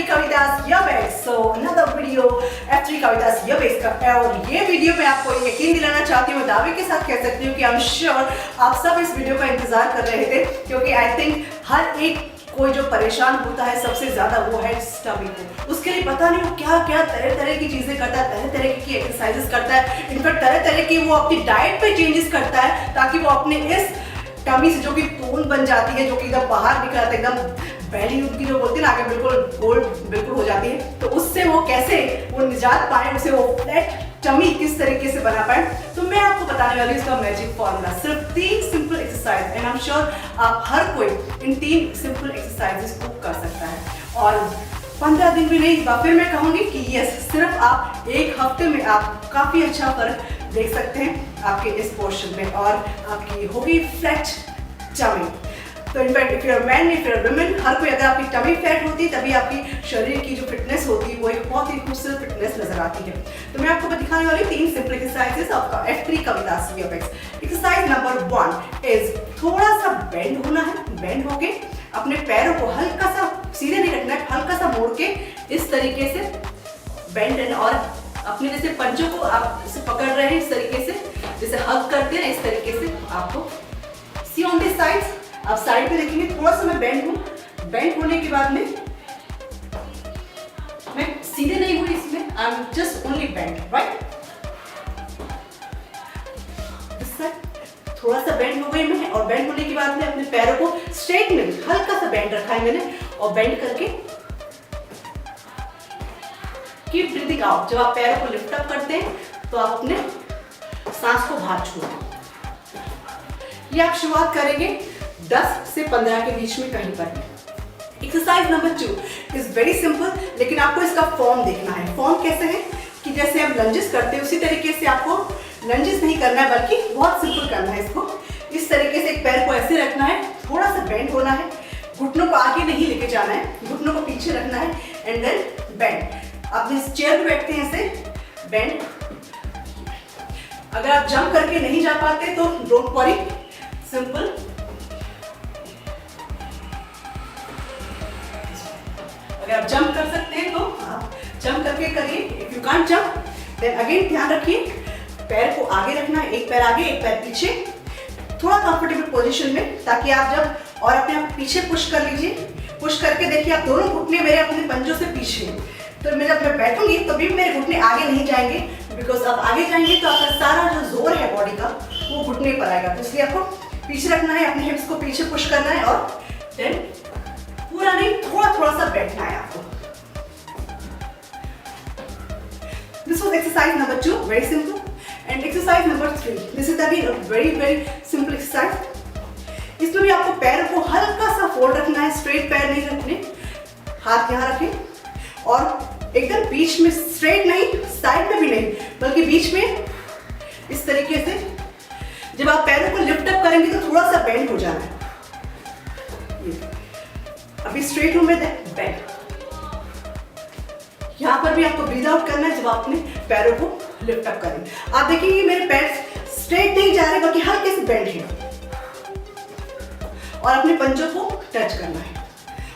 Kavita's Earwax. So another video F3 Kavita's Earwax का और ये वीडियो मैं आपको यकीन दिलाना चाहती हूँ, दावे के साथ कह सकती हूँ कि आई एम श्योर आप सब इस वीडियो का इंतजार कर रहे थे, क्योंकि आई थिंक हर एक कोई जो परेशान होता है सबसे ज्यादा वो है स्टमी को। उसके लिए पता नहीं वो क्या क्या तरह तरह की चीजें करता है, तरह तरह की एक्सरसाइजेस करता है, इनफैक्ट तरह तरह की वो अपनी डाइट पे चेंजेस करता है ताकि वो अपने इस टमी से जो कि टोन बन जाती है, जो कि एकदम बाहर निकल आता है, एकदम बैली उनकी जो बोलती है ना आगे बिल्कुल गोल्ड बिल्कुल हो जाती है, तो उससे वो कैसे वो निजात पाए, उसे वो फ्लैट टमी किस तरीके से बना पाए। तो मैं आपको बताने वाली हूँ इसका मैजिक फॉर्मूला, सिर्फ 3 simple exercise and I am sure आप हर कोई इन 3 सिंपल एक्सरसाइजेस को कर सकता है और 15 दिन भी नहीं, फिर मैं कहूँगी कि यस, सिर्फ आप एक हफ्ते में आप काफ़ी अच्छा फर्क देख सकते हैं आपके इस पोर्शन में और आपकी होगी फ्लैट टमी। तो in fact if you are man, if you are women, हर कोई अगर आपकी टमी फ्लैट होती है तभी आपकी शरीर की जो फिटनेस होती है वो एक बहुत ही खूबसूरत फिटनेस नजर आती है। तो मैं आपको दिखाने वाली 3 सिंपल एक्सरसाइजेस आपका F3 कविता's Earwax। Exercise number 1 is थोड़ा सा बेंड होना है, बेंड होके अपने पैरों को हल्का सा सीधे नहीं रखना है, हल्का सा मोड़ के इस तरीके से बेंड एंड और अपने जैसे पंजों को आप इसे पकड़ रहे हैं इस तरीके से, जैसे हग करते हैं इस तरीके से आपको सी ऑन दिस साइड। आप साइड पे देखेंगे थोड़ा सा मैं बेंड हूँ, बेंड होने के बाद में मैं सीधे नहीं हुई इसमें, I am just only bend, right. थोड़ा सा बेंड हो गई मैं और बेंड होने के बाद में अपने पैरों को स्ट्रेट में हल्का सा बेंड रखा है मैंने और बेंड करके कीप ब्रीथिंग आउट। जब आप पैरों को लिफ्ट अप करते हैं तो आप अपने सांस को बाहर छोड़ें। ये आप शुरुआत करेंगे 10 से 15 के बीच में कहीं पर। Exercise number 2 is very simple, लेकिन आपको इसका फॉर्म देखना है। फॉर्म कैसे है कि जैसे आप लंजेस करते हैं उसी तरीके से आपको लंजेस नहीं करना है, बल्कि बहुत सिंपल करना है इसको। इस तरीके से एक पैर को ऐसे रखना है, थोड़ा सा बेंड होना है, घुटनों को आगे नहीं लेके जाना है, घुटनों को पीछे रखना है एंड देन बेंड। आप जिस चेयर पे बैठते हैं ऐसे बेंड। अगर आप जंप करके नहीं जा पाते तो डोंट वरी, सिंपल अगर आप जंप कर सकते हैं तो आप जंप करके करिए। If you can't jump then again ध्यान रखिए पैर को आगे रखना है, एक पैर आगे एक पैर पीछे, थोड़ा कंफर्टेबल पोजीशन में, ताकि आप जब और अपने आप पीछे पुश कर लीजिए। पुश करके देखिए आप दोनों घुटने मेरे अपने पंजों से पीछे, तो जब मैं बैठूंगी तो भी मेरे घुटने आगे नहीं जाएंगे, बिकॉज आप आगे जाएंगे तो आपका सारा जो जोर है बॉडी का वो घुटने पर आएगा। तो इसलिए आपको पीछे रखना है, अपने हिप्स को पीछे पुश करना है और देन पूरा नहीं, थोड़ा थोड़ा सा बैठना है आपको। This was exercise number 2, very simple. And exercise number 3, this is again a very very simple exercise. इसमें भी आपको पैर को हल्का सा फोल्ड रखना है, स्ट्रेट पैर नहीं रखने, हाथ यहाँ रखें और एकदम बीच में स्ट्रेट नहीं, साइड में भी नहीं, बल्कि बीच में इस तरीके से जब आप पैरों को लिफ्ट अप करेंगे तो थोड़ा सा बेंड हो जाना है। अभी स्ट्रेट हूं मैं, बेंड। यहां पर भी आपको ब्रीथ आउट करना है जब आप अपने पैरों को लिफ्ट अप करेंगे। आप देखेंगे मेरे पैर स्ट्रेट नहीं जा रहे बल्कि हल्के से बेंड है और अपने पंजों को टच करना है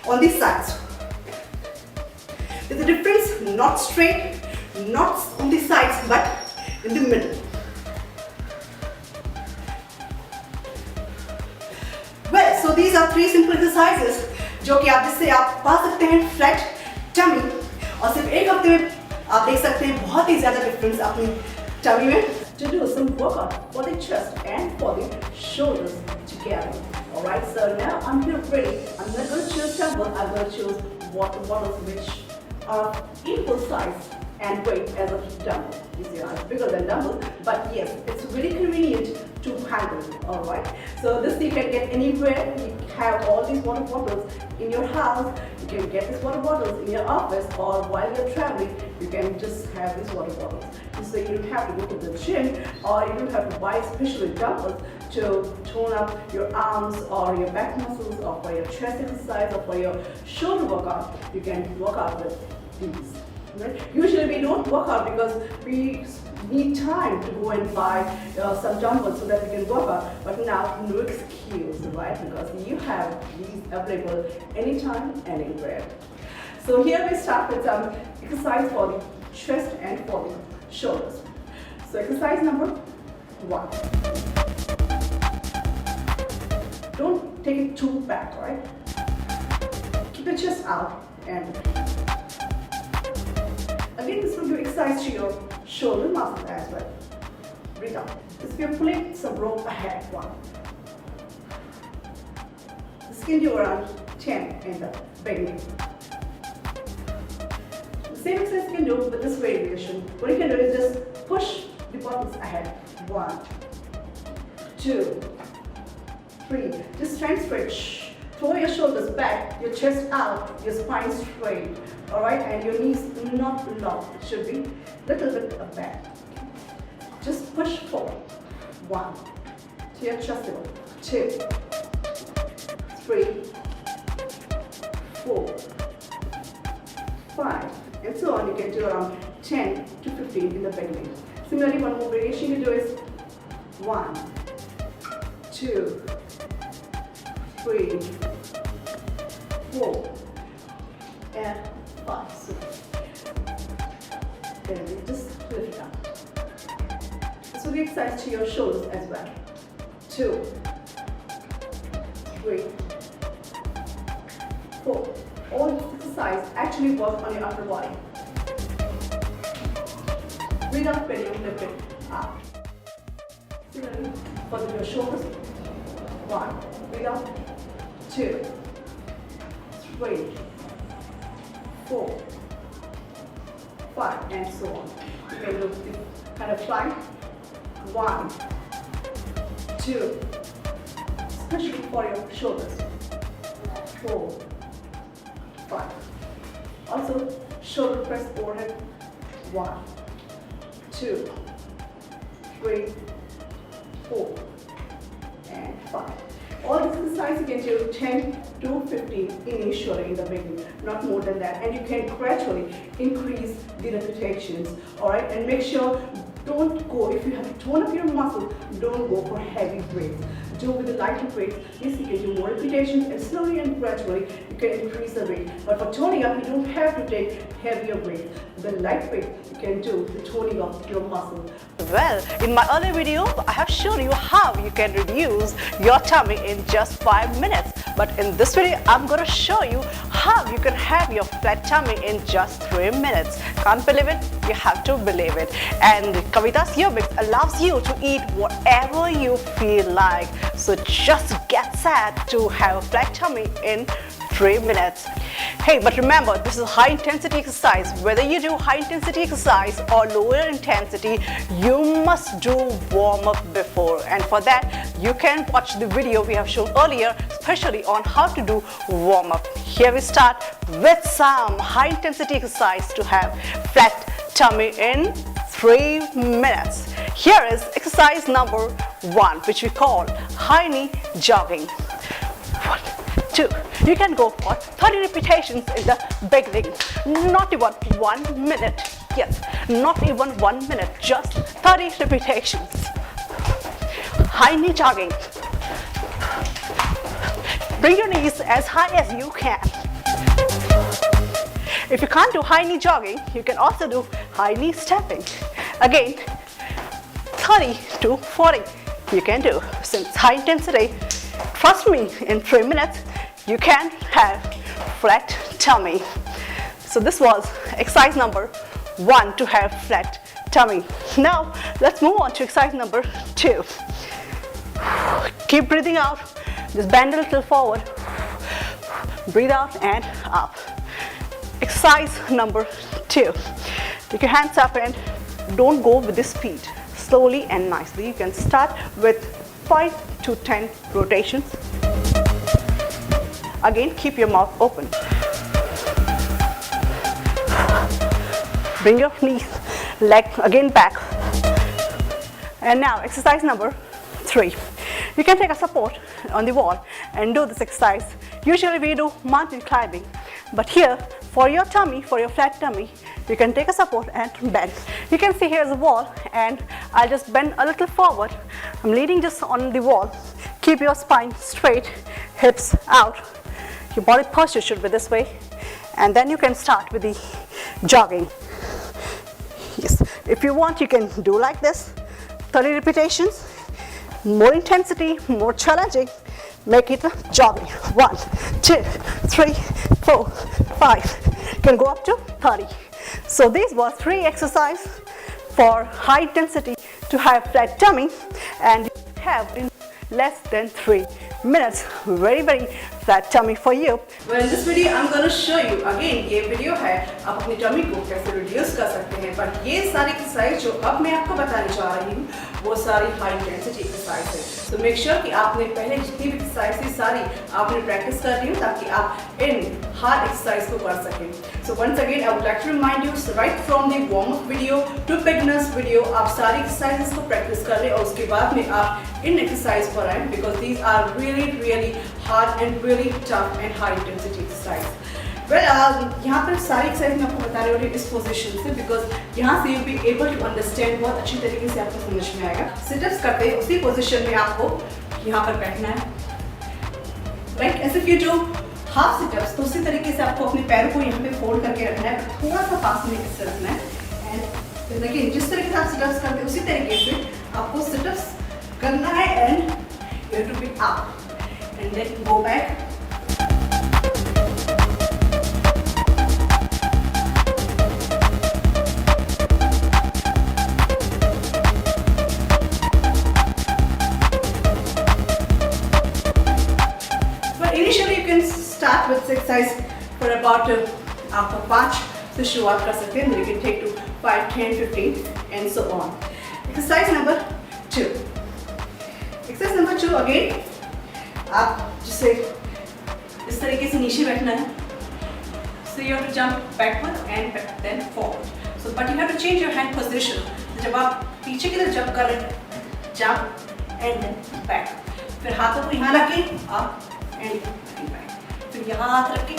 on this sides. There's a difference, not straight, not on the sides, but in the middle. Well, so these are 3 simple exercises जो कि आप जिससे आप पा सकते हैं फ्लैट टमी और सिर्फ एक हफ्ते में आप देख सकते हैं बहुत ही ज्यादा डिफरेंस अपनी टमी में। To do some workout for the chest and for the shoulders together. Alright, so now I'm here ready. I'm not going to choose dumbbell, I'm going to choose water bottles which are equal size and weight as a dumbbell. These are bigger than dumbbell, but yes, it's really convenient to handle. All right. So this you can get anywhere. You have all these water bottles in your house. You can get these water bottles in your office, or while you're traveling, you can just have these water bottles. So you don't have to go to the gym, or you don't have to buy special dumbbells to tone up your arms or your back muscles, or for your chest exercise, or for your shoulder workout. You can work out with these. Right? Usually we don't work out because we need time to go and buy some dumbbells so that we can work out. But now, no excuse, right? Because you have these available anytime, anywhere. So here we start with some exercise for the chest and for the shoulders. So exercise number 1. Don't take it too back, right? Keep your chest out and again this will give exercise to your shoulder muscle as well. Breathe out. This we are pulling some rope ahead. 1. This can do around 10 in the beginning. The same exercise you can do with this variation. What you can do is just push the buttons ahead. 1, 2, 3. Just strength stretch. Throw your shoulders back, your chest out, your spine straight. Alright, and your knees not locked. It should be a little bit back. Just push forward. 1. To your chest level. 2, 3, 4, 5, and so on. You can do around 10 to 15 in the beginning. Similarly, one more variation you do is 1, 2, 3, 4, and 5. So then we just lift it up. This will be exercise to your shoulders as well. 2, 3, 4. All this exercise actually work on your upper body. Breathe out when you lift it up. Similarly, for your shoulders. 1. Breathe out. 2, 3, 4, 5, and so on. You can do this kind of fly. 1, 2, especially for your shoulders. 4, 5. Also, shoulder press overhead. 1, 2, 3, 4, and 5. All this exercise you can do 10 to 15 initially in the beginning, not more than that. And you can gradually increase the repetitions, alright? And make sure don't go, if you have to tone up your muscle, don't go for heavy weights. Do with the lighter weights. Yes, you can do more repetitions and slowly and gradually you can increase the weight. But for toning up, you don't have to take heavier weights. The light weight you can do the toning of your muscle. Well, in my earlier video, I have shown you how you can reduce your tummy in just 5 minutes. But in this video, I'm going to show you how you can have your flat tummy in just 3 minutes. Can't believe it? You have to believe it. And Kavita's Yearbix allows you to eat whatever you feel like. So just get set to have a flat tummy in 3 minutes. Hey, but remember, this is high intensity exercise. Whether you do high intensity exercise or lower intensity, you must do warm up before. And for that, you can watch the video we have shown earlier, especially on how to do warm up. Here we start with some high intensity exercise to have flat tummy in 3 minutes. Here is exercise number 1, which we call high knee jogging. 1, 2. You can go for 30 repetitions in the beginning, not even 1 minute. Yes, not even 1 minute, just 30 repetitions. High knee jogging. Bring your knees as high as you can. If you can't do high knee jogging, you can also do high knee stepping. Again, 30 to 40 you can do. Since high intensity, trust me, in 3 minutes, you can have flat tummy. So this was exercise number 1 to have flat tummy. Now, let's move on to exercise number 2. Keep breathing out. Just bend a little forward. Breathe out and up. Exercise number 2. Take your hands up and don't go with the speed. Slowly and nicely. You can start with 5 to 10 rotations. Again, keep your mouth open. Bring your knees, leg again back. And now exercise number 3. You can take a support on the wall and do this exercise. Usually we do mountain climbing, but here for your tummy, for your flat tummy, you can take a support and bend. You can see here's a wall and I'll just bend a little forward. I'm leaning just on the wall. Keep your spine straight, hips out. Your body posture should be this way. and then you can start with the jogging. Yes, if you want, you can do like this, 30 repetitions, more intensity, more challenging, make it jogging. 1, 2, 3, 4, 5, you can go up to 30. So these were 3 exercises for high intensity to have flat tummy, and you have in less than 3 minutes very flat tummy for you. Well, in this video I'm going to show you again, ये video है आप अपनी tummy को कैसे reduce कर सकते हैं, पर ये सारी एक्सरसाइज जो अब मैं आपको बताने जा रही हूँ वो सारी हाई इंटेंसिटी एक्सरसाइज है. तो मेक श्योर कि आपने पहले जितनी भी एक्सरसाइज थी सारी आपने प्रैक्टिस कर रही हो ताकि आप इन हार्ड एक्सरसाइज को कर सकें. So once again I would like to remind you, so right from the warm up video to beginners video आप सारी एक्सरसाइजेस को प्रैक्टिस कर लें और उसके बाद में आप इन एक्सरसाइज पर आएं, because these are really hard and really tough and high intensity exercise. Well, यहाँ पर सारी एक्सरसाइज मैं आपको बता रही हूँ इस पोजीशन से, बिकॉज यहाँ से you'll be able to understand बहुत अच्छी तरीके से आपको समझ में आएगा. सिटअप्स करते हैं उसी पोजीशन में आपको यहाँ पर बैठना है, like as if you do half situps. तो उसी तरीके से आपको अपने पैरों को यहाँ पे फोल्ड करके रखना है, थोड़ा सा पास में इससे रखना है. एंड देखिए जिस तरीके से आप सिटअप्स करते हैं उसी तरीके से आपको सिटअप्स करना है, and you have to be up and then go back. Start with exercise for about आपको 5 से शुरुआत कर सकते हैं, then you can take to 5, 10, 15 and so on. Exercise number 2. Exercise number 2 again आप जिसे इस तरीके से नीचे बैठना है. So you have to jump backward and then forward. So but you have to change your hand position. जब आप पीछे की तरफ जंप कर रहे हैं, jump and then back. फिर हाथों को यहाँ रखें up and back. फिर यहाँ हाथ रखें,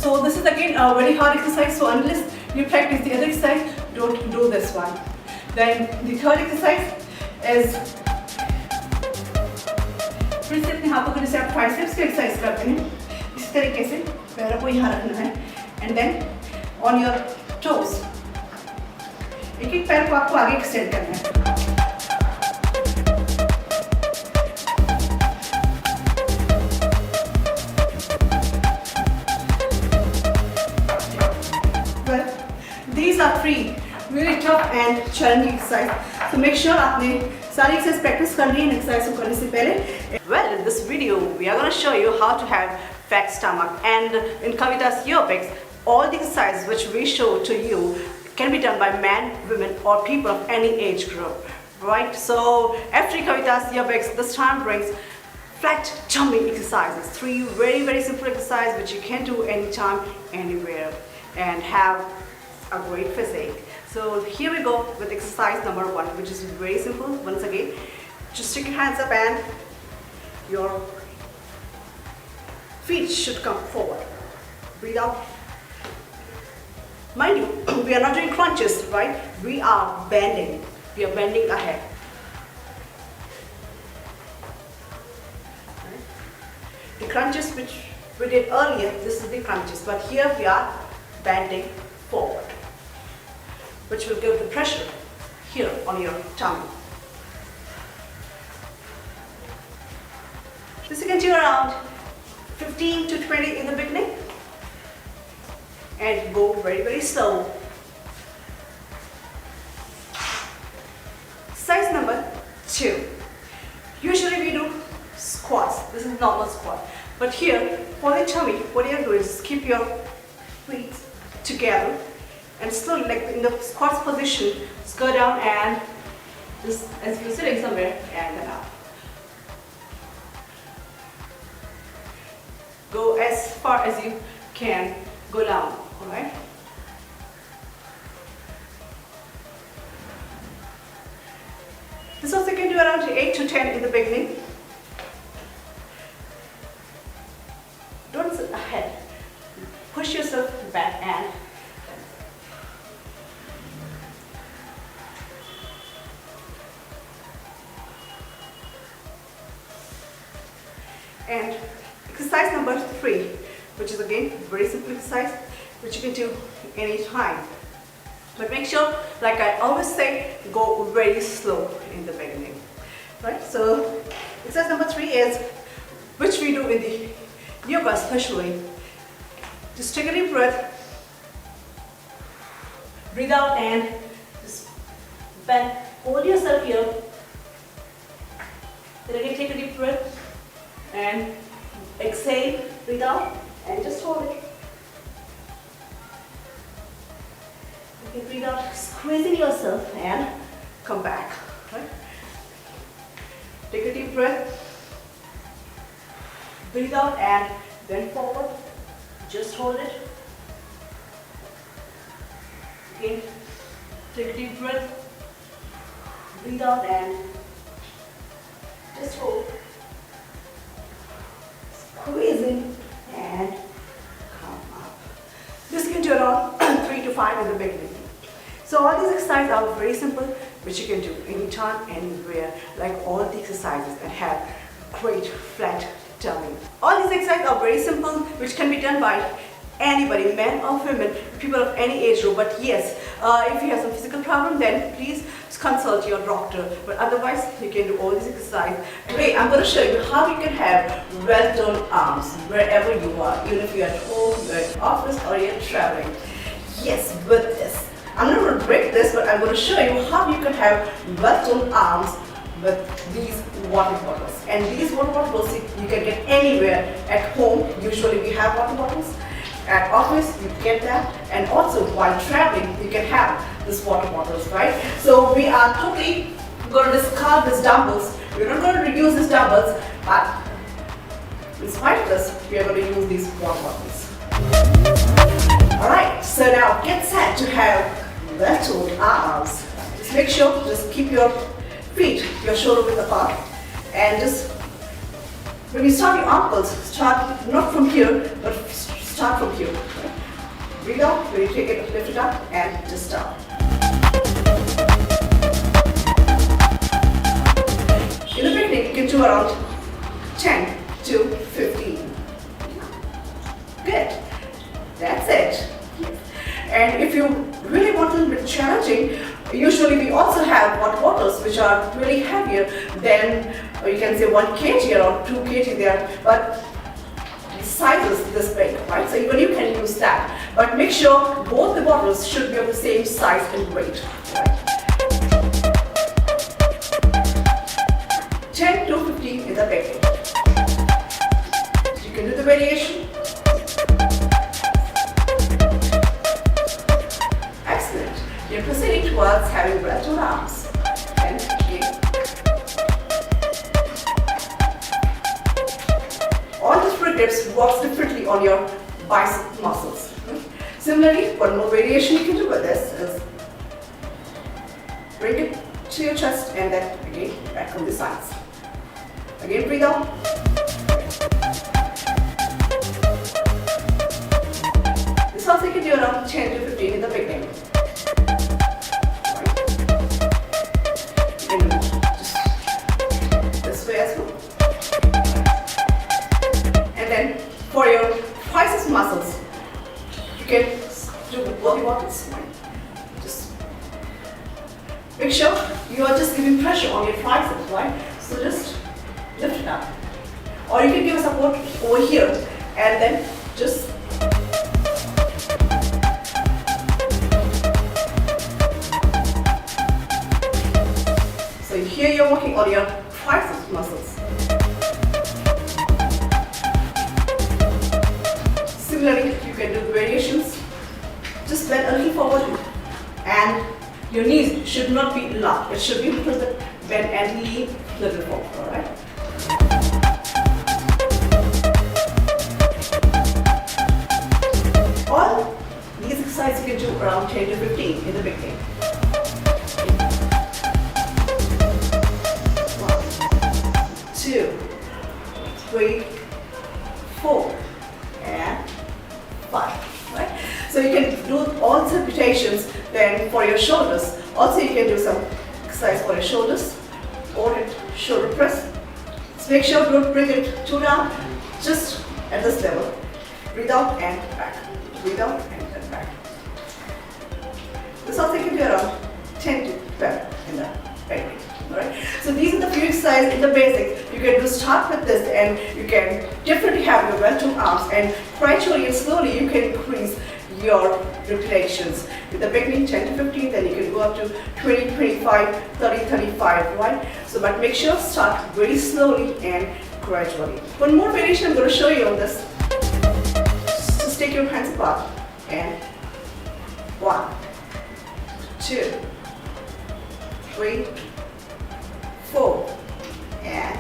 so this is again a very hard exercise. So unless you practice the other exercise, don't do this one. Then the third exercise is फिर से अपने हाथों को जैसे आप ट्राइसेप्स की एक्सरसाइज करते हैं इस तरीके से पैरों को यहाँ रखना है, and then on your toes एक एक पैर को आपको आगे एक्सटेंड करना है. Well, these are 3 really tough and challenging exercise. So make sure आपने सारी एक्सरसाइज प्रैक्टिस कर ली है एक्सरसाइज को करने से पहले. Well, in this video we are going to show you how to have fat stomach, and in Kavita's aerobics all the exercises which we show to you can be done by men, women or people of any age group, right? So after Kavita's aerobics, this time brings flat tummy exercises, 3 very simple exercises which you can do anytime, anywhere, and have a great physique. So here we go with exercise number 1, which is very simple. Once again, just stick your hands up and your feet should come forward. Breathe out. Mind you, we are not doing crunches, right? We are bending. We are bending ahead. The crunches which we did earlier, this is the crunches, but here we are bending forward, which will give the pressure here on your tummy. This you can do around 15 to 20 in the beginning and go very slow. Exercise number 2. Usually we do squats. This is normal squat. But here, for the tummy, what you have to do is keep your feet together and slowly, like in the squats position, just go down and just as if you're sitting somewhere and then up. Go as far as you can go down, alright? This also you can do around 8 to 10 in the beginning. Don't sit ahead. Push yourself back and And exercise number 3, which is again very simple exercise, which you can do anytime. But make sure, like I always say, go very slow in the beginning. Right? So exercise number 3 is, which we do in the yoga especially. Just take a deep breath, breathe out and just bend, hold yourself here. Then again take a deep breath and exhale, breathe out and just hold it. You can breathe out, squeezing yourself and come back. Right? Take a deep breath, breathe out and bend forward, just hold it. Again, take a deep breath, breathe out and just hold. Squeezing and come up. This can do around 3 to 5 in the beginning. So all these exercises are very simple, which you can do anytime, anywhere, like all the exercises, and have great flat tummy. All these exercises are very simple, which can be done by anybody, men or women, people of any age group. But yes, if you have some physical problem, then please consult your doctor. But otherwise, you can do all these exercises. Today, I'm going to show you how you can have well-toned arms wherever you are, even if you're at home, you're at office, or you're traveling. Yes, with this. I'm not going to break this, but I'm going to show you how you can have well-toned arms with these water bottles. And these water bottles you can get anywhere. At home, usually we have water bottles. At office, you get that. And also while traveling, you can have these water bottles, right? So we are totally going to discard these dumbbells. We're not going to reduce these dumbbells, but in spite of this, we are going to use these water bottles. Alright, so now get set to have well-toned arms. Just make sure, just keep your feet, your shoulder width apart, and just, when you start your arm start not from here, but start from here. Right? Breathe out, when you take it, lift it up, and just stop. In the beginning, you can do around 10 to 15. Good. That's it. And if you really want a little bit challenging, usually we also have water bottles which are really heavier than, you can say 1 kg or 2 kg there, but the size is this big, right? So even you can use that. But make sure both the bottles should be of the same size and weight. Right? 10 to 15 is the big thing. You can do the variation. You're proceeding towards having well-toned arms. And again. All these grips works differently on your bicep muscles. Similarly, one more variation you can do with this is bring it to your chest and then again back on the sides. Again, breathe out. This also you can do around 10 to 15 in the beginning. For your triceps muscles, you can do body bottles. Just make sure you are just giving pressure on your triceps, right? So just lift it up. Or you can give support over here and then just so here you're working on your triceps muscles. Similarly, you can do variations. Just bend a little forward and your knees should not be locked. It should be a little bit bend and lean a little forward, alright? All these exercises you can do around 10 to 15 in the beginning. 1, 2, 3, 4, and 5, right? So you can do all these repetitions then for your shoulders. Also you can do some exercise for your shoulders, overhead shoulder press, Just make sure don't bring it too down, just at this level. Breathe out and back. Breathe out and then back. This also can do around 10 to 12 in the technique. Alright, so these are the few exercises in the basics. You can do start with this and you can definitely have your well-toned arms, and gradually and slowly you can increase your repetitions. With the beginning 10 to 15, then you can go up to 20, 25, 30, 35, right? So but make sure start very slowly and gradually. One more variation I'm going to show you on this. Just take your hands apart and 1, 2, 3, 4 and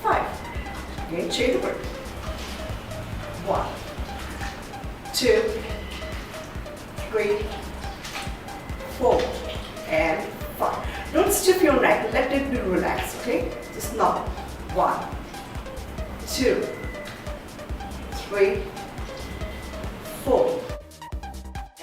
5. Again, change the grip. 1, 2, 3, 4 and 5. Don't stiff your neck, let it be relaxed, okay? Just now. 1, 2, 3, 4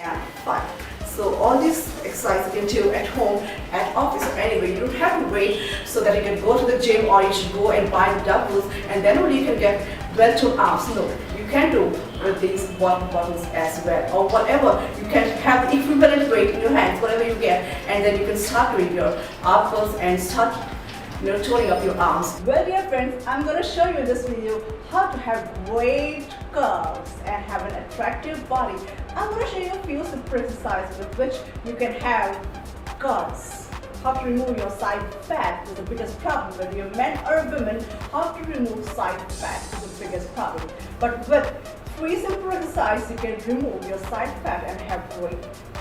and 5. So all these exercises you can do at home, at office or anywhere. You don't have to wait so that you can go to the gym, or you should go and buy the dumbbells and then only you can get well-toned arms. No, you can do with these water bottles as well, or whatever. You can have the equivalent weight in your hands, whatever you get, and then you can start doing your arm curls and start toning up your arms. Well, dear friends, I'm going to show you in this video how to have great curves and have an attractive body. I'm going to show you a few simple exercises with which you can have curves. How to remove your side fat is the biggest problem. Whether you're men or women, how to remove side fat is the biggest problem. But with 3 simple exercises, you can remove your side fat and have great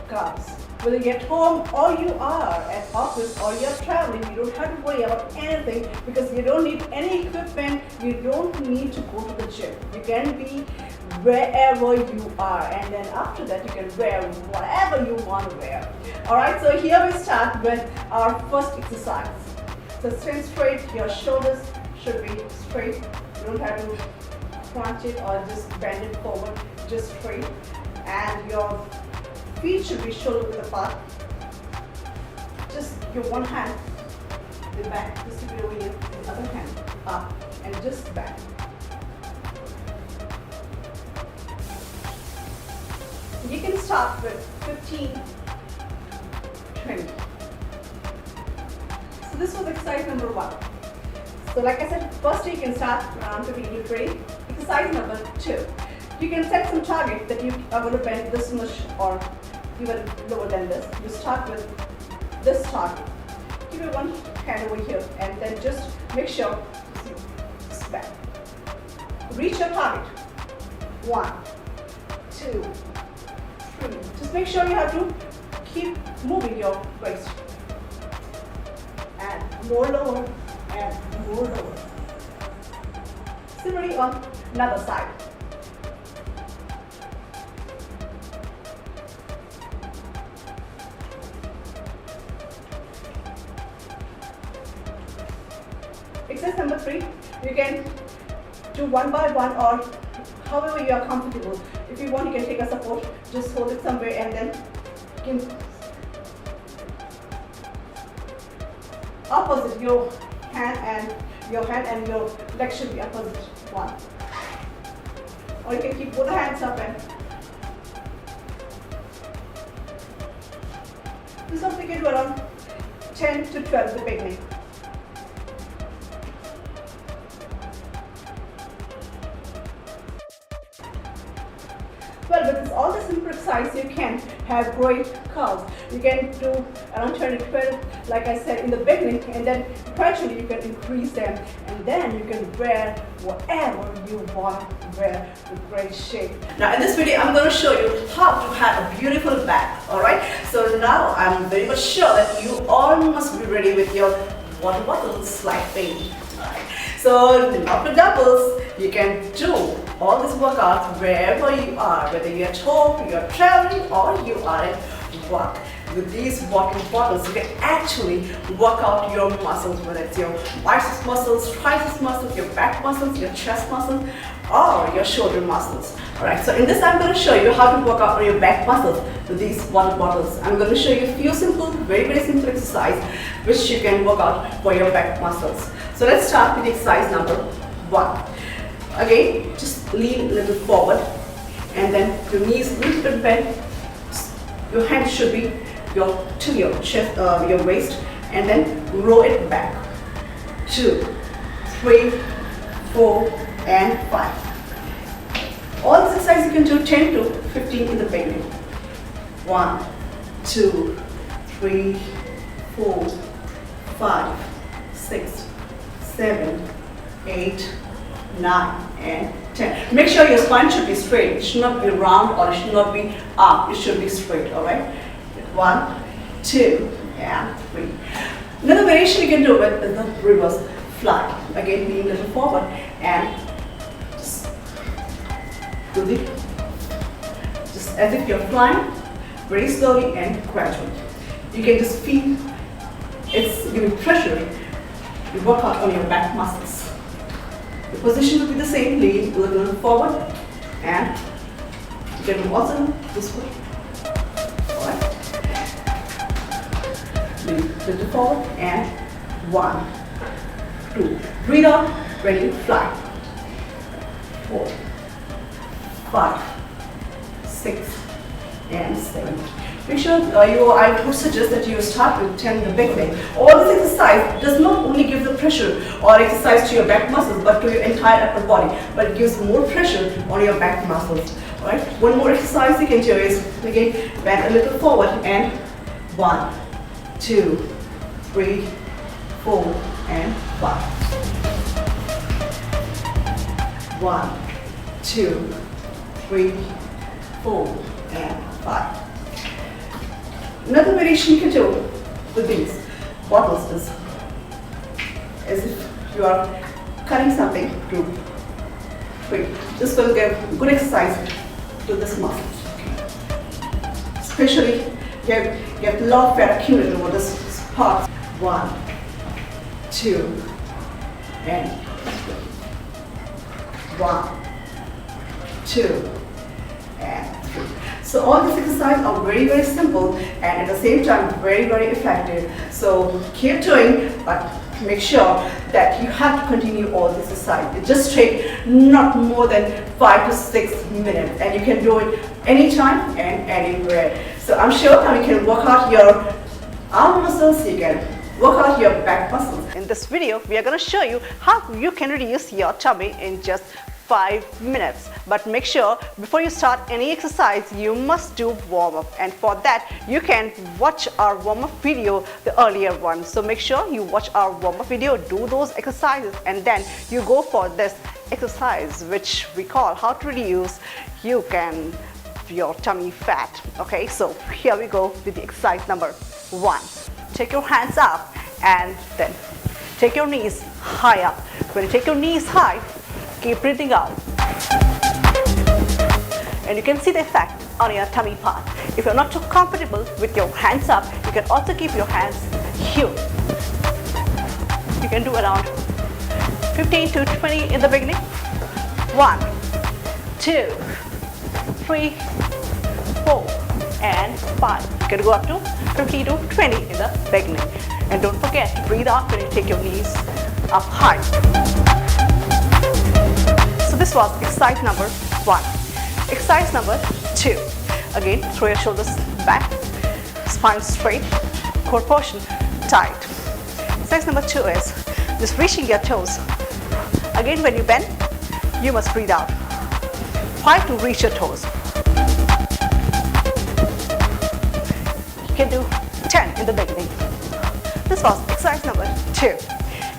curves. Whether you're at home or you are at office or you're traveling, you don't have to worry about anything because you don't need any equipment. You don't need to go to the gym. You can be wherever you are, and then after that you can wear whatever you want to wear. Alright, so here we start with our first exercise. So stand straight, your shoulders should be straight. You don't have to crunch it or just bend it forward, just straight. And your feet should be shoulder width apart. Just your one hand, the back, just keep it over here, the other hand up and just back. You can start with 15, 20. So this was exercise number 1. So like I said, first you can start around 15 to 20. Exercise number 2. You can set some target that you are going to bend this much or even lower than this. You start with this target. Keep your one hand over here and then just make sure it's back. Reach your target. 1, 2, 3. Just make sure you have to keep moving your waist. And more lower and more lower. Similarly on another side. Exercise number 3, you can do one by one or however you are comfortable. If you want, you can take a support, just hold it somewhere and then you can opposite your hand and your leg should be opposite one. Or you can keep both hands up and this is something you can do around 10 to 12 at the beginning. Well, with all the simple exercise, you can have great curves. You can do around 10 to 12, like I said in the beginning, and then gradually you can increase them, and then you can wear whatever you want to wear with great shape. Now in this video, I'm going to show you how to have a beautiful back, alright? So now I'm very much sure that you all must be ready with your water bottles like me. Alright, so not with doubles, you can do all these workouts wherever you are, whether you're at home, you're traveling, or you are at work. With these water bottles, you can actually work out your muscles, whether it's your biceps muscles, triceps muscles, your back muscles, your chest muscles, or your shoulder muscles. Alright, so in this I'm going to show you how to work out your back muscles with these water bottles. I'm going to show you a few simple, very simple exercises which you can work out for your back muscles. So let's start with exercise number 1. Again, just lean a little forward and then your knees a little bit bent. Your hands should be to your chest, your waist, and then roll it back. 2, 3, 4, and 5. All this exercise you can do 10 to 15 in the beginning. 1, 2, 3, 4, 5, 6, 7, 8, 9, and 10. Make sure your spine should be straight. It should not be round or it should not be up. It should be straight, alright? 1, 2, and 3. Another variation you can do with is the reverse fly. Again, lean a little forward and just do the, just as if you're flying, very slowly and gradually. You can just feel it's giving pressure. You work out on your back muscles. The position will be the same, lean a little forward, and you can do also this way. Alright. Lean a little forward, and 1, 2. Breathe out when you fly. 4, 5, 6, and 7. Make sure I would suggest that you start with 10 in the beginning. All this exercise does not only give the pressure or exercise to your back muscles, but to your entire upper body. But it gives more pressure on your back muscles. Alright. One more exercise you can do is again bend a little forward and 1, 2, 3, 4, and 5. 1, 2, 3, 4, and 5. Another variation you can do with these bottles is as if you are cutting something to quick. This will give good exercise to this muscle. Especially you get a lot of fat accumulated over this part. 1, 2, and 3. 1, 2, and 3. So all these exercises are very, very simple and at the same time very, very effective. So keep doing, but make sure that you have to continue all this exercise. It just takes not more than 5 to 6 minutes, and you can do it anytime and anywhere. So I'm sure that you can work out your arm muscles, you can work out your back muscles. In this video, we are going to show you how you can reduce your tummy in just 5 minutes. But make sure before you start any exercise, you must do warm-up, and for that you can watch our warm-up video, the earlier one. So make sure you watch our warm-up video, do those exercises, and then you go for this exercise which we call how to reduce your tummy fat. Okay, so here we go with the exercise number 1. Take your hands up and then take your knees high up. When you take your knees high, keep breathing out. And you can see the effect on your tummy part. If you're not too comfortable with your hands up, you can also keep your hands here. You can do around 15 to 20 in the beginning. 1, 2, 3, 4, and 5. You can go up to 15 to 20 in the beginning. And don't forget to breathe out when you take your knees up high. So this was exercise number 1. Exercise number 2. Again, throw your shoulders back, spine straight, core portion tight. Exercise number 2 is just reaching your toes. Again, when you bend, you must breathe out. 5 to reach your toes. You can do 10 in the beginning. This was exercise number 2.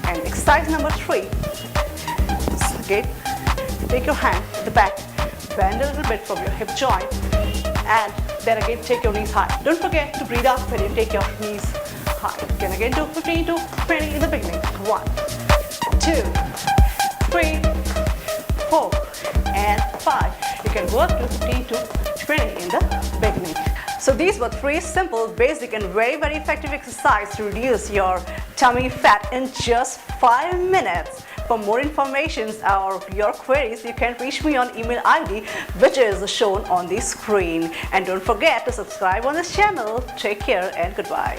And exercise number 3. Again, take your hand at the back, bend a little bit from your hip joint, and then again take your knees high. Don't forget to breathe out when you take your knees high. You can again do 15 to 20 in the beginning. 1, 2, 3, 4, and 5. You can go up to 15 to 20 in the beginning. So these were 3 simple, basic, and very, very effective exercises to reduce your tummy fat in just 5 minutes. For more information or your queries, you can reach me on email ID which is shown on the screen. And don't forget to subscribe on this channel. Take care and goodbye.